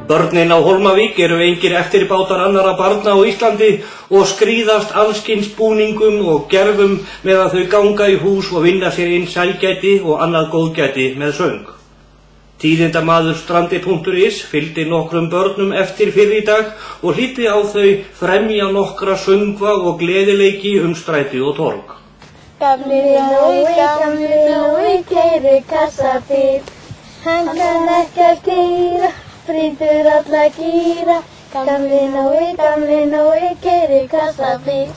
Börnin á Hólmavík eru engir eftirbátar annarra barna á Íslandi og skríðast allskyns búningum og gerfum meðan þau ganga í hús og vinna sér inn sælgæti og annað góðgæti með söng. Tíðindamaður Strandi.is fylgdi nokkrum börnum eftir fyrr í dag og hlýddi á þau fremja nokkra söngva og gleðileiki stræti og torg. Gamli Nói keyrir kassabíl, hann kann ekki að keyra, brýtur alla gíra. Gamli Nói keyrir kassabíl.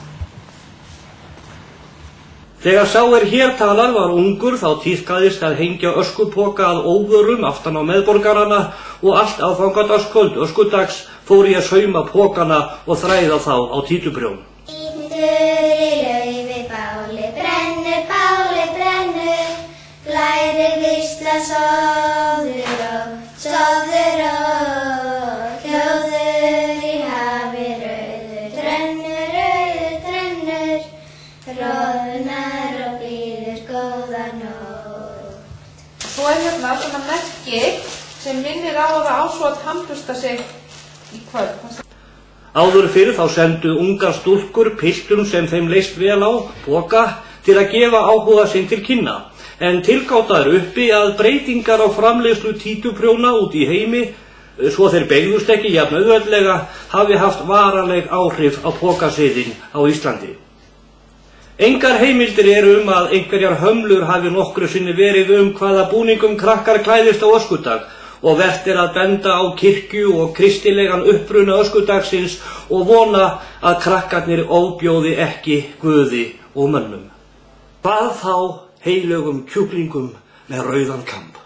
Þegar sá hér talar var ungur þá tíðkaðist að hengja öskupoka að óvörum aftan á meðborgarana og allt aðfangadagskvöld öskudags fór ég að sauma pokana og þræða þá á títuprjón. Bálið brennur, blæðir veisla, sofðu rótt, hljóður í hafi rauður, rennur, roðnar og blíður góða nótt. Svo hérna svona merki sem minnir á að það á svo að tannbursta sig í kvöld. Áður fyrr þá sendu ungar stúlkur piltum sem þeim leist vel á poka til að gefa áhuga sinn til kynna, en tilgátaður uppi að breytingar á framleiðslu títuprjóna út í heimi, svo þeir beygðust ekki jafn auðveldlega, hafi haft varanleg áhrif á pokasiðinn á Íslandi. Engar heimildir eru að einhverjar hömlur hafi nokkru sinni verið hvaða búningum krakkar klæðist á öskudag og vert að benda á kirkju og kristilegan uppruna öskudagsins og vona að krakkarnir óbjóði ekki Guði og mönnum. Hvað þá heilögum kjúklingum með rauðan kamp.